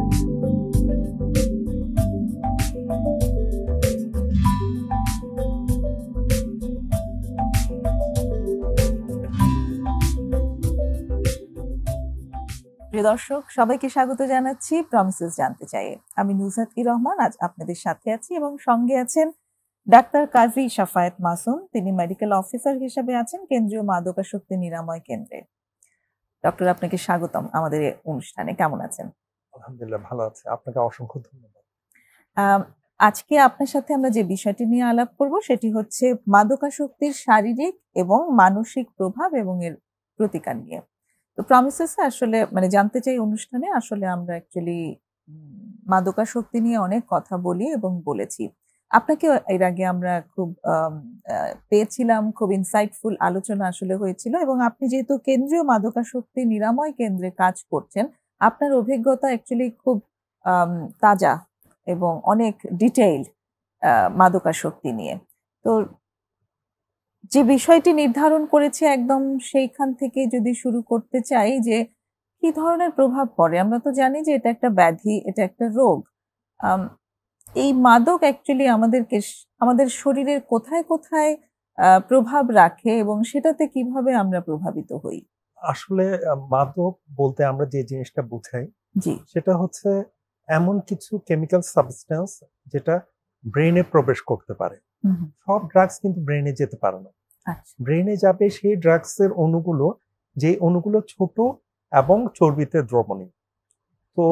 প্রিয় দর্শক, সবাইকে স্বাগত জানাচ্ছি প্রমিসেস জানতে চাই। আমি নুসরাত রহমান আজ আপনাদের সাথে আছি এবং সঙ্গে আছেন ডাক্তার কাজী শাফায়েত মাসুম। তিনি মেডিকেল অফিসার হিসেবে আছেন কেন্দ্রীয় মাদকাসক্তি নিরাময় কেন্দ্রে। ডক্টর, আপনাকে স্বাগতম আমাদের এই অনুষ্ঠানে। কেমন আছেন? আলহামদুলিল্লাহ, ভালো আছে। আপনাকে অসংখ্য ধন্যবাদ। আজকে আপনার সাথে আমরা যে বিষয়টি নিয়ে আলাপ করব সেটি হচ্ছে মাদকাসক্তির শারীরিক এবং মানসিক প্রভাব এবং এর প্রতিকার নিয়ে। তো প্রমিসেস আসলে জানতে চাই অনুষ্ঠানে আসলে আমরা অ্যাকচুয়ালি মাদকাসক্তি নিয়ে অনেক কথা বলি এবং বলেছি। আপনাকে এর আগে আমরা খুব পেয়েছিলাম, খুব ইনসাইটফুল আলোচনা আসলে হয়েছিল এবং আপনি যেহেতু কেন্দ্রীয় মাদকাসক্তি নিরাময় কেন্দ্রে কাজ করছেন, আপনার অভিজ্ঞতা অ্যাকচুয়ালি খুব তাজা এবং অনেক ডিটেইল মাদকাসক্তি নিয়ে। তো যে বিষয়টি নির্ধারণ করেছে একদম সেইখান থেকে যদি শুরু করতে চাই যে কি ধরনের প্রভাব পড়ে। আমরা তো জানি যে এটা একটা ব্যাধি, এটা একটা রোগ। এই মাদক অ্যাকচুয়ালি আমাদের শরীরের কোথায় কোথায় প্রভাব রাখে এবং সেটাতে কিভাবে আমরা প্রভাবিত হই? আসলে মাদক বলতে আমরা যে জিনিসটা বুঝাই জি, সেটা হচ্ছে এমন কিছু কেমিক্যাল সাবস্টেন্স যেটা ব্রেনে প্রবেশ করতে পারে। সব ড্রাগস কিন্তু ব্রেনে যেতে পারে না। ব্রেনে যাবে সেই ড্রাগসের অণুগুলো, যে অণুগুলো ছোট এবং চর্বিতে দ্রবণীয়। তো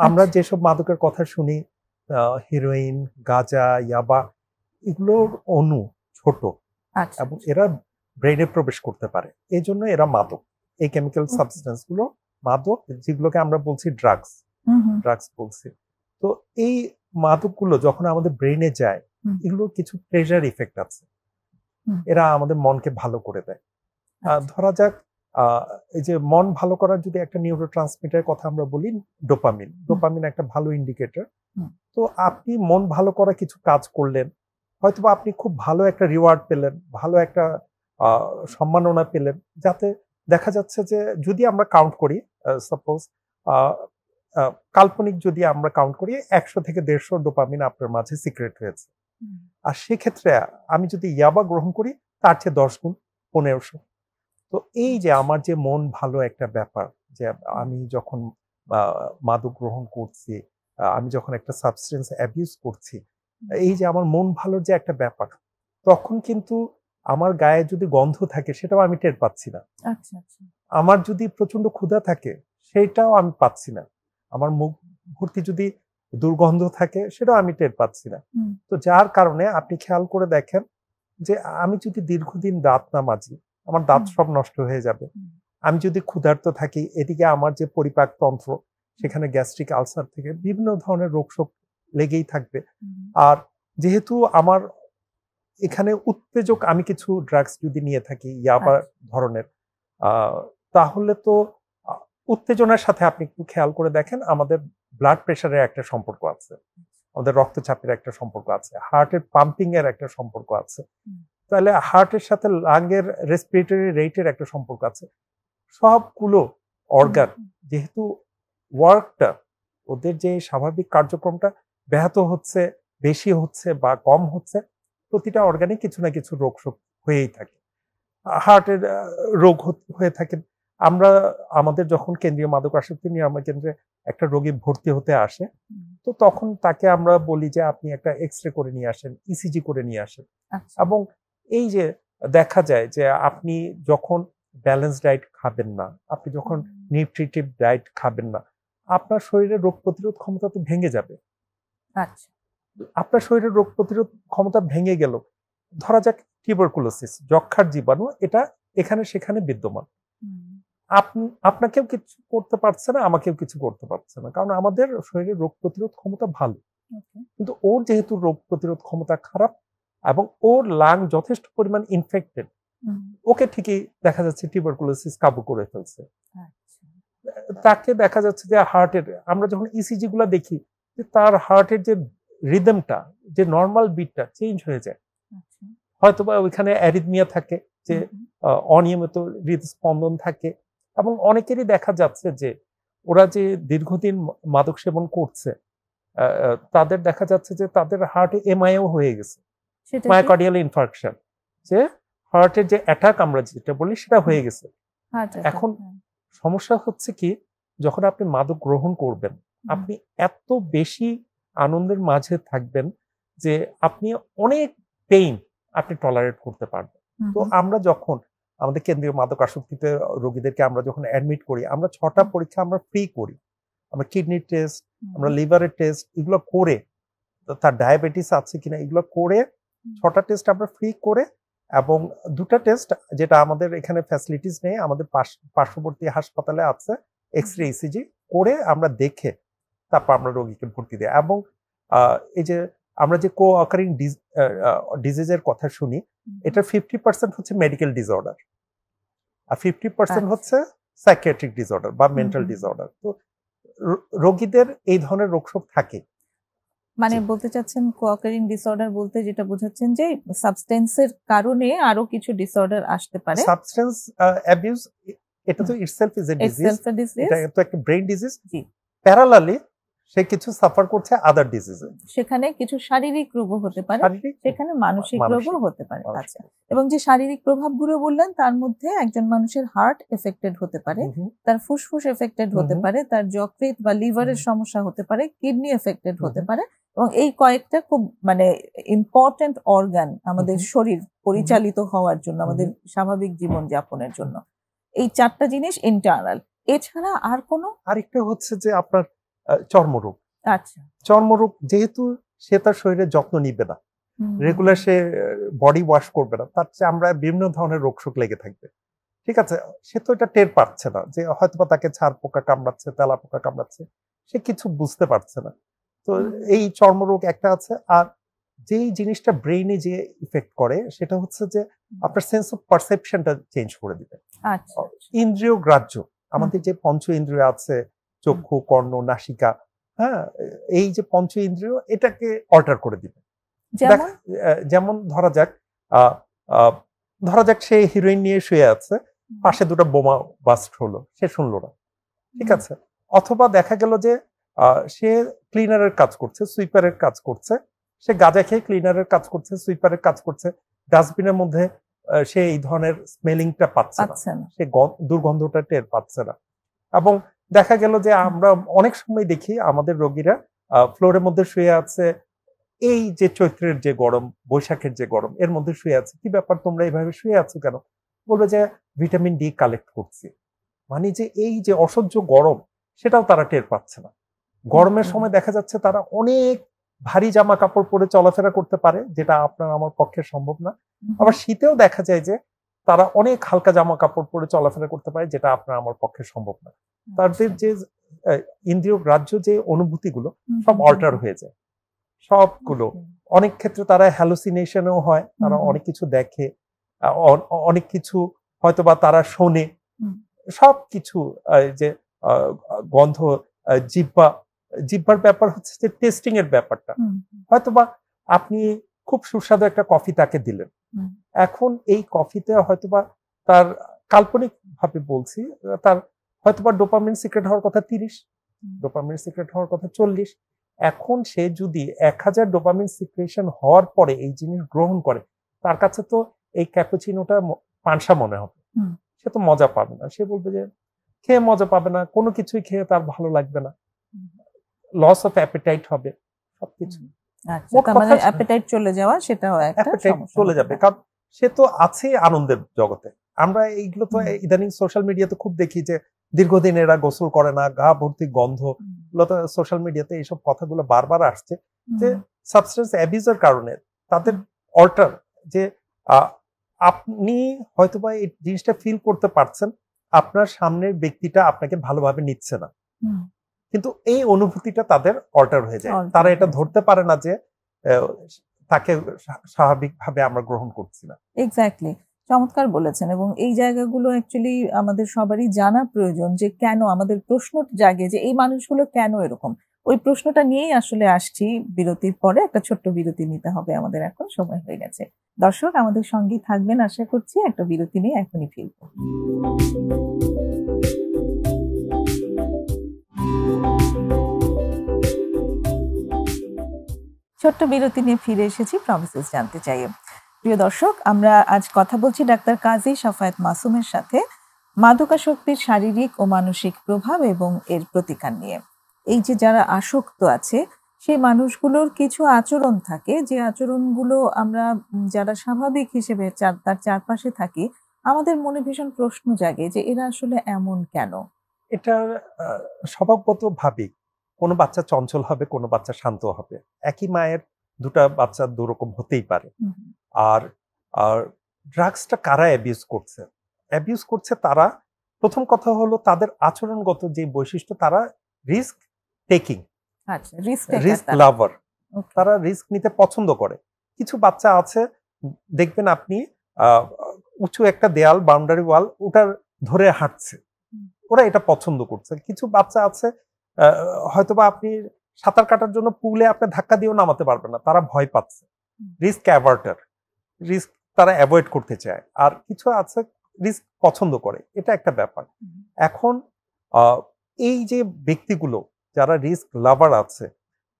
আমরা যেসব মাদকের কথা শুনি, হিরোইন, গাঁজা, ইয়াবা, এগুলোর অণু ছোট এবং এরা ব্রেনে প্রবেশ করতে পারে, এই জন্য এরা মাদক। এই কেমিক্যাল সাবস্টেন্স গুলো মাদক, যেগুলোকে আমরা বলছি ড্রাগস বলছি। তো এই মাদকগুলো যখন আমাদের ব্রেনে যায়, এগুলো কিছু প্রেশার ইফেক্ট আছে, এরা আমাদের মনকে ভালো করে দেয়। ধরা যাক এই যে মন ভালো করার যদি একটা নিউরোট্রান্সমিটার কথা আমরা বলি, ডোপামিন একটা ভালো ইন্ডিকেটর। তো আপনি মন ভালো করা কিছু কাজ করলেন, হয়তো আপনি খুব ভালো একটা রিওয়ার্ড পেলেন, ভালো একটা সম্মাননা পেলেন, যাতে দেখা যাচ্ছে যে যদি আমরা কাউন্ট করি, সাপোজ কাল্পনিক যদি আমরা কাউন্ট করি, 100 থেকে 150 ডোপামিন আপনার মাঝে সিক্রেট হয়েছে। আর সেক্ষেত্রে আমি যদি ইয়াবা গ্রহণ করি, তার চেয়ে 10 গুণ, 1500। তো এই যে আমার যে মন ভালো একটা ব্যাপার, যে আমি যখন মাদক গ্রহণ করছি, আমি যখন একটা সাবস্টেন্স অ্যাবিউজ করছি, এই যে আমার মন ভালোর যে একটা ব্যাপার, তখন কিন্তু আমার গায়ে যদি গন্ধ থাকে সেটাও আমি টের পাচ্ছি না। আমার যদি প্রচন্ড ক্ষুধা থাকে সেটাও আমি পাচ্ছি না। আমার মুখ ভর্তি যদি দুর্গন্ধ থাকে সেটাও আমি টের পাচ্ছি না। তো যার কারণে আপনি খেয়াল করে দেখেন যে আমি যদি দীর্ঘদিন দাঁত না মাজি, আমার দাঁত সব নষ্ট হয়ে যাবে। আমি যদি ক্ষুধার্ত থাকি, এদিকে আমার যে পরিপাক তন্ত্র, সেখানে গ্যাস্ট্রিক আলসার থেকে বিভিন্ন ধরনের রোগ শোক লেগেই থাকবে। আর যেহেতু আমার এখানে উত্তেজক, আমি কিছু ড্রাগস যদি নিয়ে থাকি ইয়াবা ধরনের, তাহলে তো উত্তেজনার সাথে আপনি একটু খেয়াল করে দেখেন আমাদের ব্লাড প্রেশারের একটা সম্পর্ক আছে, আমাদের রক্তচাপের একটা সম্পর্ক আছে, হার্টের পাম্পিং এর একটা সম্পর্ক আছে, তাহলে হার্টের সাথে লাংয়ের রেসপিরেটরি রেটের একটা সম্পর্ক আছে। সবগুলো অর্গান যেহেতু ওয়ার্কটা, ওদের যে স্বাভাবিক কার্যক্রমটা ব্যাহত হচ্ছে, বেশি হচ্ছে বা কম হচ্ছে, প্রতিটা অর্গানে কিছু না কিছু রোগ শোক হয়েই থাকে। হার্টের রোগ হয়ে থাকে। আমরা আমাদের যখন কেন্দ্রীয় মাদকাসক্তি নিরাময় কেন্দ্রে একটা রোগী ভর্তি হতে আসে, তো তখন তাকে আমরা বলি যে আপনি একটা এক্সরে করে নিয়ে আসেন, ইসিজি করে নিয়ে আসেন। এবং এই যে দেখা যায় যে আপনি যখন ব্যালেন্স ডায়েট খাবেন না, আপনি যখন নিউট্রিটিভ ডায়েট খাবেন না, আপনার শরীরের রোগ প্রতিরোধ ক্ষমতা তো ভেঙে যাবে। আপনার শরীরের রোগ প্রতিরোধ ক্ষমতা ভেঙে গেল, ধরা যাক টিউবারকুলোসিস, যক্ষ্মার জীবাণু, এটা এখানে সেখানে বিদ্যমান। আপনাকেও কিছু করতে পারছে না, আমাকেও কিছু করতে পারছে না, কারণ আমাদের শরীরের রোগ প্রতিরোধ ক্ষমতা ভালো। কিন্তু ওর যেহেতু রোগ প্রতিরোধ ক্ষমতা খারাপ এবং ওর লাং যথেষ্ট পরিমাণ ইনফেক্টেড, ওকে ঠিকই দেখা যাচ্ছে টিউবারকুলোসিস কাবু করে ফেলছে। তাকে দেখা যাচ্ছে যে হার্টের, আমরা যখন ইসিজি গুলা দেখি, তার হার্টের যে রিদমটা, যে নর্মাল বিটটা চেঞ্জ হয়ে যায়। হয়তোবা ওইখানে অ্যারিথমিয়া থাকে, যে অনিয়মিত হৃদস্পন্দন থাকে, এবং অনেকেরই দেখা যাচ্ছে যে ওরা যে দীর্ঘদিন মাদক সেবন করছে, তাদের দেখা যাচ্ছে যে তাদের হার্টে এমআইও হয়ে গেছে, সেটা মায়োকার্ডিয়াল ইনফার্কশন, যে হার্টের যে অ্যাটাক আমরা যেটা বলি সেটা হয়ে গেছে। এখন সমস্যা হচ্ছে কি, যখন আপনি মাদক গ্রহণ করবেন আপনি এত বেশি আনন্দের মাঝে থাকবেন যে আপনি অনেক পেইন আপনি টলারেট করতে পারবেন। তো আমরা যখন আমাদের কেন্দ্রীয় মাদক আসক্তিতে রোগীদেরকে আমরা যখন অ্যাডমিট করি, আমরা 6টা পরীক্ষা আমরা ফ্রি করি। আমরা কিডনি টেস্ট, আমরা লিভারের টেস্ট, এগুলো করে, তার ডায়াবেটিস আছে কিনা এগুলো করে 6টা টেস্ট আমরা ফ্রি করে, এবং 2টা টেস্ট যেটা আমাদের এখানে ফ্যাসিলিটিস নেই, আমাদের পার্শ্ববর্তী হাসপাতালে আছে, এক্সরে ইসিজি করে আমরা দেখে তারপর আমরা রোগীকে ভর্তি দিই। এবং এই যে আমরা যে কো অকারিং ডিজিজের কথা শুনি, এটা 50% হচ্ছে মেডিকেল ডিসঅর্ডার আর 50% হচ্ছে সাইকিয়াট্রিক ডিসঅর্ডার বা মেন্টাল ডিসঅর্ডার। তো রোগীদের এই ধরনের রোগশোক থাকে। মানে বলতে চাচ্ছেন কো-অকারিং ডিসঅর্ডার বলতে যেটা বোঝাচ্ছেন যে সাবস্টেন্সের কারণে আরো কিছু ডিসঅর্ডার আসতে পারে। সাবস্টেন্স অ্যাবিউজ এটা তো ইটসেলফ ইজ এ ডিজিজ, এটা তো একটা ব্রেইন ডিজিজ। প্যারালালি সে কিছু সাফার করছে আদার ডিজিজে, সেখানে কিছু শারীরিক রোগও হতে পারে, সেখানে মানসিক রোগও হতে পারে। আচ্ছা, এবং যে শারীরিক প্রভাবগুলো বললেন তার মধ্যে একজন মানুষের হার্ট এফেক্টেড হতে পারে, তার ফুসফুস এফেক্টেড হতে পারে, তার যকৃৎ বা লিভারের সমস্যা হতে পারে, কিডনি এফেক্টেড হতে পারে, এবং এই কয়েকটা খুব মানে ইম্পর্টেন্ট অর্গান আমাদের শরীর পরিচালিত হওয়ার জন্য, আমাদের স্বাভাবিক জীবন যাপনের জন্য। এই 4টা জিনিস ইন্টারনাল। এছাড়া আর কোনো আরেকটা হচ্ছে যে আপনার চর্মরোগ। আচ্ছা, চর্মরোগ যেহেতু সে তার শরীরের যত্ন নিবে না, রেগুলার সে বডি ওয়াশ করবে না, তার চেয়ে আমরা বিভিন্ন ধরনের রোগশোক লেগে থাকবে। ঠিক আছে, সে তো এটা টের পাচ্ছে না যে হয়তোবা তাকে ছাড় পোকা কামড়াচ্ছে, তেলা পোকা কামড়াচ্ছে, সে কিছু বুঝতে পারছে না। তো এই চর্মরোগ একটা আছে। আর যেই জিনিসটা ব্রেইনে যে ইফেক্ট করে সেটা হচ্ছে যে আপনার সেন্স অফ পারসেপশনটা চেঞ্জ করে দিবে। আচ্ছা, ইন্দ্রিয় গ্রাহ্য, আমাদের যে পঞ্চ ইন্দ্রিয় আছে, চক্ষু, কর্ণ, নাসিকা, হ্যাঁ, এই যে পঞ্চ ইন্দ্রিয় এটাকে অল্টার করে দিবে। যেমন ধরা যাক সে হিরোইন নিয়ে শুয়ে আছে, পাশে 2টা বোমা বাস্ট হলো, সে শুনলো না, ঠিক আছে। অথবা দেখা গেল যে সে ক্লিনারের কাজ করছে, সুইপারের কাজ করছে, সে গাঁজা খেয়ে ক্লিনারের কাজ করছে, সুইপারের কাজ করছে, ডাস্টবিনের মধ্যে সে এই ধরনের স্মেলিংটা পাচ্ছে না, সে দুর্গন্ধটা টের পাচ্ছে না। এবং দেখা গেল যে আমরা অনেক সময় দেখি আমাদের রোগীরা ফ্লোরের মধ্যে শুয়ে আছে, এই যে চৈত্রের যে গরম, বৈশাখের যে গরম, এর মধ্যে শুয়ে আছে, কি ব্যাপার তোমরা এইভাবে শুয়ে আছো কেন? বলবে যে ভিটামিন ডি কালেক্ট করছি। মানে যে এই যে অসহ্য গরম সেটাও তারা টের পাচ্ছে না। গরমের সময় দেখা যাচ্ছে তারা অনেক ভারী জামা কাপড় পরে চলাফেরা করতে পারে, যেটা আপনার আমার পক্ষে সম্ভব না। আবার শীতেও দেখা যায় যে তারা অনেক হালকা জামা কাপড় পরে চলাফেরা করতে পারে, যেটা আপনার আমার পক্ষে সম্ভব না। তাদের যে ইন্দ্রিয় গ্রাহ্য যে অনুভূতিগুলো সব অল্টার হয়ে যায়, সবগুলো। অনেক ক্ষেত্রে তারা হ্যালুসিনেশনও হয়, তারা অনেক কিছু দেখে, অনেক কিছু হয়তোবা তারা শোনে, সবকিছু। যে গন্ধ, জিহ্বার ব্যাপার হচ্ছে যে টেস্টিং এর ব্যাপারটা। হয়তোবা আপনি খুব সুস্বাদু একটা কফি তাকে দিলেন, এখন এই কফিতে হয়তোবা তার, কাল্পনিক ভাবে বলছি, তার হয়তোবা ডোপামিন সিক্রেট হওয়ার কথা 30, ডোপামিন সিক্রেট হওয়ার কথা 40। এখন সে যদি 1000 ডোপামিন সিক্রেশন হওয়ার পরে এই জিনিস গ্রহণ করে, তার কাছে তো এই ক্যাপুচিনোটা পানসা মনে হবে, সে তো মজা পাবে না। সে বলবে যে খেয়ে মজা পাবে না, কোনো কিছুই খেয়ে তার ভালো লাগবে না, লস অফ অ্যাপেটাইট হবে, সবকিছু। মানে অ্যাপেটাইট চলে যাওয়া, সেটাও একটা সমস্যা চলে যাবে, কারণ সে তো আছে আনন্দের জগতে। আমরা এইগুলো তো ইদানিং সোশ্যাল মিডিয়াতে খুব দেখি যে দীর্ঘদিন এরা গোসল করে না, গা ভর্তি গন্ধ, সোশ্যাল মিডিয়াতে এইসব কথাগুলো বারবার আসছে যে সাবস্টেন্স অ্যাবিউজের কারণে তাদের অল্টার, যে আপনি হয়তোবা এই জিনিসটা ফিল করতে পারছেন, আপনার সামনের ব্যক্তিটা আপনাকে ভালোভাবে নিচ্ছে না, কিন্তু এই অনুভূতিটা তাদের অল্টার হয়ে যায়। তারা এটা ধরতে পারে না যে তাকে স্বাভাবিকভাবে আমরা গ্রহণ করছি না। এক্স্যাক্টলি, চমৎকার বলেছেন। এবং এই জায়গাগুলো অ্যাকচুয়ালি আমাদের সবারই জানা প্রয়োজন, যে কেন আমাদের প্রশ্ন জাগে যে এই মানুষগুলো কেন এরকম। ওই প্রশ্নটা নিয়েই আসলে আসছি বিরতির পরে। একটা ছোট্ট বিরতি নিতে হবে আমাদের, এখন সময় হয়ে গেছে। দর্শক আমাদের সঙ্গেই থাকবেন আশা করছি। একটা বিরতি নিয়ে এখনই ফিরব। ছোট্ট বিরতি নিয়ে ফিরে এসেছি প্রমিসেস জানতে চাই। প্রিয় দর্শক, আমরা আজ কথা বলছি ডাক্তার কাজী শাফায়েত মাসুমের সাথে মাদকাসক্তির শারীরিক ও মানসিক প্রভাব এবং এর প্রতিকার নিয়ে। এই যে যারা আসক্ত আছে সেই মানুষগুলোর কিছু আচরণ থাকে, যে আচরণগুলো আমরা যারা স্বাভাবিক হিসেবে তার চারপাশে থাকি, আমাদের মনে ভীষণ প্রশ্ন জাগে যে এরা আসলে এমন কেন। এটা স্বভাবগত ভাবেই কোনো বাচ্চা চঞ্চল হবে, কোনো বাচ্চা শান্ত হবে। একই মায়ের দুটা বাচ্চা দুরকম হতেই পারে। আর ড্রাগসটা কারা অ্যাবিউজ করছে তারা, প্রথম কথা হলো তাদের আচরণগত যে বৈশিষ্ট্য, তারা রিস্ক টেকিং, রিস্ক লাভার, তারা রিস্ক নিতে পছন্দ করে। কিছু বাচ্চা আছে দেখবেন আপনি উঁচু একটা দেয়াল, বাউন্ডারি ওয়াল, ওটার ধরে হাঁটছে, ওরা এটা পছন্দ করছে। কিছু বাচ্চা আছে হয়তোবা আপনি সাঁতার কাটার জন্য পুলে আপনি ধাক্কা দিয়েও নামাতে পারবেন না, তারা ভয় পাচ্ছে, রিস্ক অ্যাভার্টার, রিস্ক তারা অ্যাভয়েড করতে চায়। আর কিছু আছে রিস্ক পছন্দ করে, এটা একটা ব্যাপার। এখন এই যে ব্যক্তিগুলো যারা রিস্ক লাভার আছে,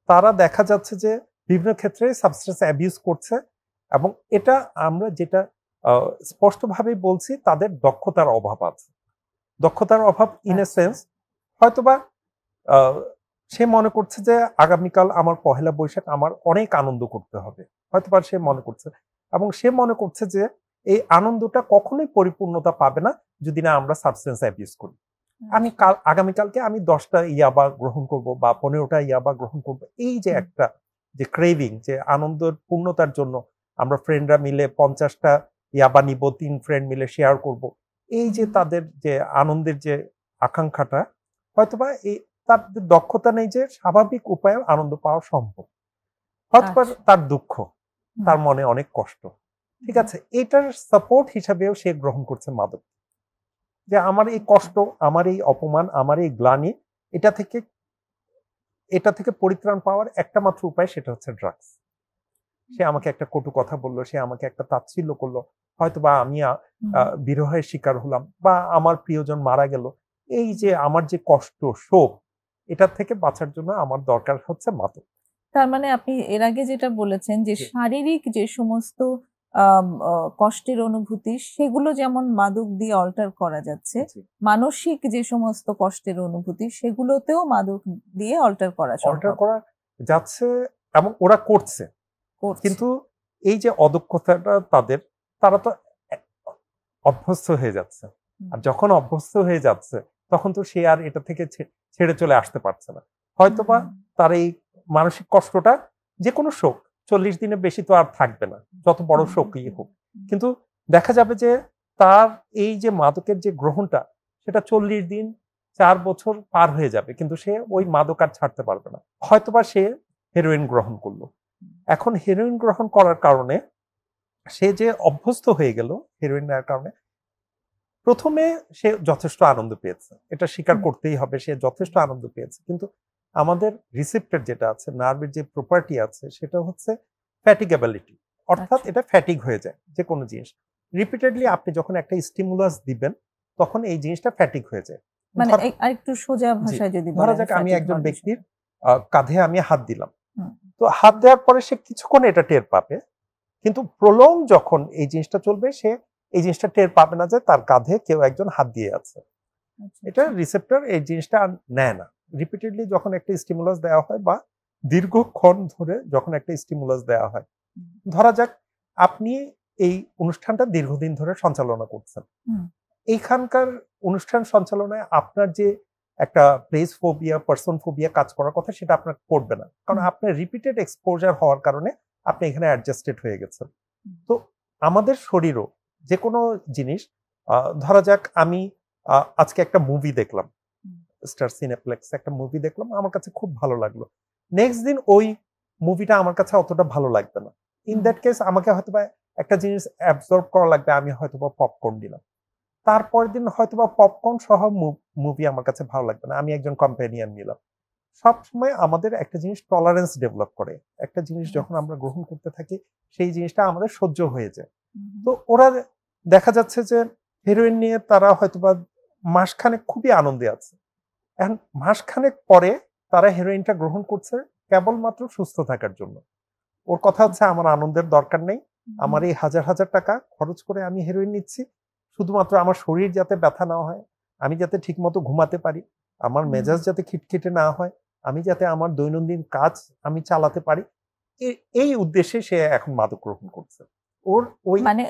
তারা দেখা যাচ্ছে যে বিভিন্ন ক্ষেত্রে সাবস্টেন্স অ্যাবিউজ করছে, এবং এটা আমরা যেটা স্পষ্টভাবে বলছি, তাদের দক্ষতার অভাব আছে। দক্ষতার অভাব ইন এ সেন্স, হয়তোবা সে মনে করছে যে আগামীকাল আমার পহেলা বৈশাখ, আমার অনেক আনন্দ করতে হবে, হয়তোবা সে মনে করছে, এবং সে মনে করছে যে এই আনন্দটা কখনোই পরিপূর্ণতা পাবে না যদি না আমরা সাবস্টেন্স অ্যাবিউজ করি। আমি আগামীকালকে আমি 10টা ইয়াবা গ্রহণ করব বা 15টা ইয়াবা গ্রহণ করব, এই যে একটা যে ক্রেভিং, যে আনন্দের পূর্ণতার জন্য আমরা ফ্রেন্ডরা মিলে 50টা ইয়াবা নিব, 3 ফ্রেন্ড মিলে শেয়ার করব, এই যে তাদের যে আনন্দের যে আকাঙ্ক্ষাটা, হয়তোবা এই তাদের দক্ষতা নেই যে স্বাভাবিক উপায়ে আনন্দ পাওয়া সম্ভব। হয়তোবা তার দুঃখ, তার মনে অনেক কষ্ট, ঠিক আছে, এটার সাপোর্ট হিসাবেও সে গ্রহণ করছে মাদক। যে আমার এই কষ্ট, আমার এই অপমান, আমার এই গ্লানি, এটা থেকে পরিত্রাণ পাওয়ার একটা মাত্র উপায়, সেটা হচ্ছে ড্রাগস। সে আমাকে একটা কটু কথা বললো, সে আমাকে একটা তাচ্ছিল্য করলো, হয়তোবা আমি বিরহের শিকার হলাম, বা আমার প্রিয়জন মারা গেল, এই যে আমার যে কষ্ট, শোক, এটা থেকে বাঁচার জন্য আমার দরকার হচ্ছে মাদক। তার মানে আপনি এর আগে যেটা বলেছেন যে শারীরিক যে সমস্ত কষ্টের অনুভূতি, সেগুলো যেমন মাদক দিয়ে অল্টার করা যাচ্ছে, মানসিক যে সমস্ত কষ্টের অনুভূতি, সেগুলোতেও মাদক দিয়ে অল্টার করা যাচ্ছে, এবং ওরা করছে। কিন্তু এই যে অদক্ষতাটা তাদের, তারা তো অভ্যস্ত হয়ে যাচ্ছে, আর যখন অভ্যস্ত হয়ে যাচ্ছে তখন তো সে আর এটা থেকে ছেড়ে চলে আসতে পারছে না। হয়তোবা তার এই মানসিক কষ্টটা, যে কোনো শোক 40 দিনের বেশি তো আর থাকবে না, যত বড় শোকই হোক, কিন্তু দেখা যাবে যে তার এই যে মাদকের যে গ্রহণটা, সেটা 40 দিন 4 বছর পার হয়ে যাবে, কিন্তু সে ওই মাদক আর ছাড়তে পারবে না। হয়তোবা সে হেরোইন গ্রহণ করলো, এখন হেরোইন গ্রহণ করার কারণে সে যে অভ্যস্ত হয়ে গেল হেরোইন নেওয়ার কারণে, প্রথমে সে যথেষ্ট আনন্দ পেয়েছে, এটা স্বীকার করতেই হবে, সে যথেষ্ট আনন্দ পেয়েছে। কিন্তু আমাদের রিসেপ্টর যেটা আছে, নার্ভের যে প্রপার্টি আছে, সেটা হচ্ছে ফ্যাটিগেবিলিটি, অর্থাৎ এটা ফ্যাটিগ হয়ে যায়। যে কোনো জিনিস রিপিটেডলি আপনি যখন একটা স্টিমুলাস দিবেন, তখন এই জিনিসটা ফ্যাটিগ হয়ে যায়। মানে আরেকটু সোজা ভাষায় যদি ধরা যাক আমি একজন ব্যক্তির কাঁধে আমি হাত দিলাম, তো হাত দেওয়ার পরে সে কিছুক্ষণ এটা টের পাবে, কিন্তু প্রলং যখন এই জিনিসটা চলবে, সে এই জিনিসটা টের পাবে না যে তার কাঁধে কেউ একজন হাত দিয়ে আছে। এটা রিসেপ্টর এই জিনিসটা নেয় না। রিপিটেডলি যখন একটা স্টিমুলাস দেওয়া হয়, বা দীর্ঘক্ষণ ধরে যখন একটা স্টিমুলাস দেওয়া হয়, ধরা যাক আপনি এই অনুষ্ঠানটা দীর্ঘদিন ধরে সঞ্চালনা করছেন, এইখানকার অনুষ্ঠান সঞ্চালনায় আপনার যে একটা প্লেস ফোবিয়া, পার্সন ফোবিয়া কাজ করার কথা, সেটা আপনার করবে না, কারণ আপনার রিপিটেড এক্সপোজার হওয়ার কারণে আপনি এখানে অ্যাডজাস্টেড হয়ে গেছেন। তো আমাদের শরীরও যে কোনো জিনিস, ধরা যাক আমি আজকে একটা মুভি দেখলাম, স্টার সিনেপ্লেক্স একটা মুভি দেখলাম, আমার কাছে খুব ভালো লাগলো, নেক্সট দিন ওই মুভিটা আমার কাছে অতটা ভালো লাগবে না। ইন দ্যাট কেস আমাকে হয়তোবা একটা জিনিস অ্যাবজর্ব করা লাগবে, আমি হয়তোবা পপকর্ন দিলাম, তারপরের দিন হয়তোবা পপকর্ন সহ মুভি আমার কাছে ভালো লাগবে না, আমি একজন কম্পেনিয়ন নিলাম। সবসময় আমাদের একটা জিনিস টলারেন্স ডেভেলপ করে, একটা জিনিস যখন আমরা গ্রহণ করতে থাকি, সেই জিনিসটা আমাদের সহ্য হয়ে যায়। তো ওরা দেখা যাচ্ছে যে হেরোইন নিয়ে তারা হয়তোবা মাসখানেক খুবই আনন্দে আছে, এখন মাসখানেক পরে তারা হেরোইনটা গ্রহণ করছে কেবলমাত্র সুস্থ থাকার জন্য। ওর কথা হচ্ছে আমার আনন্দের দরকার নেই, আমার এই হাজার হাজার টাকা খরচ করে আমি হেরোইন নিচ্ছি শুধুমাত্র আমার শরীর যাতে ব্যথা না হয়, আমি যাতে ঠিকমতো ঘুমাতে পারি, আমার মেজাজ যাতে খিটখিটে না হয়, আমি যাতে আমার দৈনন্দিন কাজ আমি চালাতে পারি, এই উদ্দেশ্যে সে এখন মাদক গ্রহণ করছে। ওর ওই মানে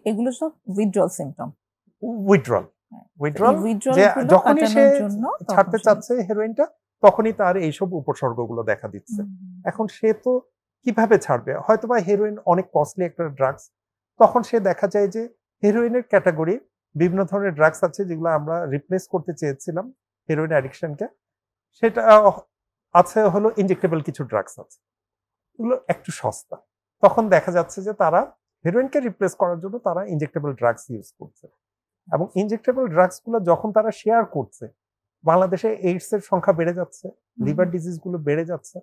এগুলো সব উইথড্রল সিম্পটম, উইথড্রল যে যখনই সে ছাড়তে চাচ্ছে হেরোইনটা তখনই তার এইসব উপসর্গগুলো দেখা দিচ্ছে। এখন সে তো কিভাবে ছাড়বে? হয়তোবা হেরোইন অনেক কস্টলি একটা ড্রাগস, তখন সে দেখা যায় যে হেরোইনের ক্যাটাগরি বিভিন্ন ধরনের ড্রাগস আছে যেগুলো আমরা রিপ্লেস করতে চেয়েছিলাম হেরোইন অ্যাডিকশনকে, সেটা আছে হলো ইনজেক্টেবল কিছু ড্রাগস আছে, এগুলো একটু সস্তা। তখন দেখা যাচ্ছে যে তারা হেরোইনকে রিপ্লেস করার জন্য তারা ইনজেক্টেবল ড্রাগস ইউজ করছে, এবং ইনজেক্টেবল ড্রাগস গুলো যখন তারা শেয়ার করছে বাংলাদেশে এইডস এর সংখ্যা বেড়ে যাচ্ছে, লিভার ডিজিজ গুলো বেড়ে যাচ্ছে।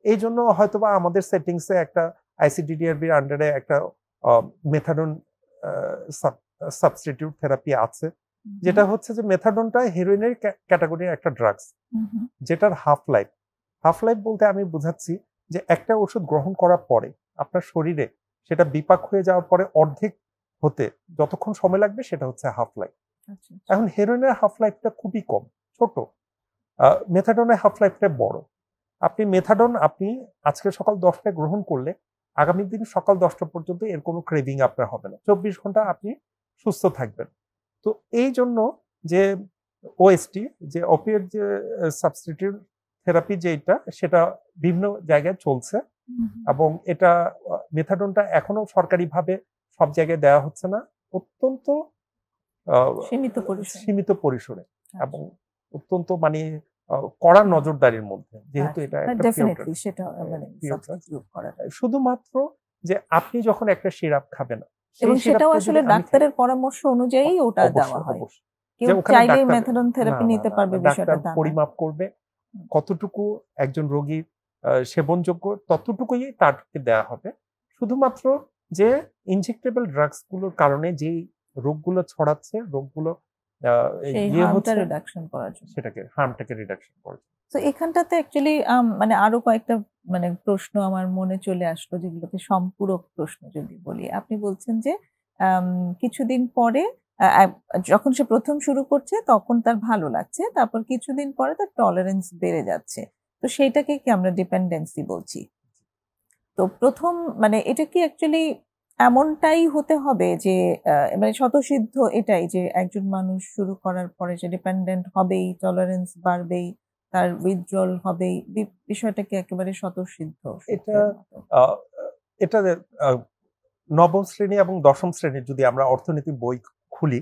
এই জন্য হয়তোবা আমাদের সেটিংসে একটা আইসিডিডিআরবির আন্ডারে একটা মেথাডন সাবস্টিটিউট থেরাপি আছে, যেটা হচ্ছে যে মেথাডনটা হেরোইনের ক্যাটাগরির একটা ড্রাগস, যেটার হাফ লাইফ বলতে আমি বুঝাচ্ছি যে একটা ওষুধ গ্রহণ করার পরে আপনার শরীরে সেটা বিপাক হয়ে যাওয়ার পরে অর্ধেক হতে যতক্ষণ সময় লাগবে সেটা হচ্ছে হাফ লাইফ। এখন হেরোইনের হাফ লাইফটা খুবই কম, ছোট, মেথাডনের হাফ লাইফটা বড়। মেথাডন আপনি আজকে সকাল 10টায় গ্রহণ করলে আগামী দিন সকাল 10টা পর্যন্ত এর কোনো ক্রেভিং আপনার হবে না, 24 ঘন্টা আপনি সুস্থ থাকবেন। তো এই জন্য যে ওএসটি যে অপিয়েট যে সাবস্টিটিউট থেরাপি যেটা সেটা বিভিন্ন জায়গায় চলছে, এবং এটা মেথাডনটা এখনো সরকারিভাবে সব জায়গায় দেওয়া হচ্ছে না, অত্যন্ত সীমিত পরিসরে এবং অত্যন্ত মানে কড়া নজরদারির মধ্যে, যেহেতু এটা শুধুমাত্র যে আপনি যখন একটা সিরাপ খাবেন এবং সেটাও আসলে ডাক্তারের পরামর্শ অনুযায়ী ওটা দেওয়া হয়, কেউ চাইলেই মেথডন থেরাপি নিতে পারবে, বিষয়টা পরিমাপ করবে কতটুকু একজন রোগীর সেবনযোগ্য ততটুকুই তাকে দেওয়া হবে। শুধুমাত্র যে ইনজেক্টেবল ড্রাগস গুলোর কারণে যে রোগগুলো ছড়াচ্ছে, রোগগুলো সেটাকে হার্মটাকে রিডাকশন করে। তো এখানটাতে অ্যাকচুয়ালি মানে আরো কয়েকটা মানে প্রশ্ন আমার মনে চলে আসলো, যেগুলোকে সম্পূরক প্রশ্ন যদি বলি। আপনি বলছেন যে কিছুদিন পরে যখন সে প্রথম শুরু করছে তখন তার ভালো লাগছে, তারপর কিছুদিন পরে তার টলারেন্স বেড়ে যাচ্ছে, তো সেইটাকে কি আমরা ডিপেন্ডেন্সি বলছি। তো প্রথম মানে এটা কি অ্যাকচুয়ালি এমনটাই হতে হবে যে মানে স্বতঃসিদ্ধ এটাই যে একজন মানুষ শুরু করার পরে যে ডিপেন্ডেন্ট হবেই, টলারেন্স বাড়বেই, তার উইথড্রল হবেই, বিষয়টাকে একেবারে স্বতঃসিদ্ধ? এটা নবম শ্রেণী এবং দশম শ্রেণীর যদি আমরা অর্থনীতি বই খুলি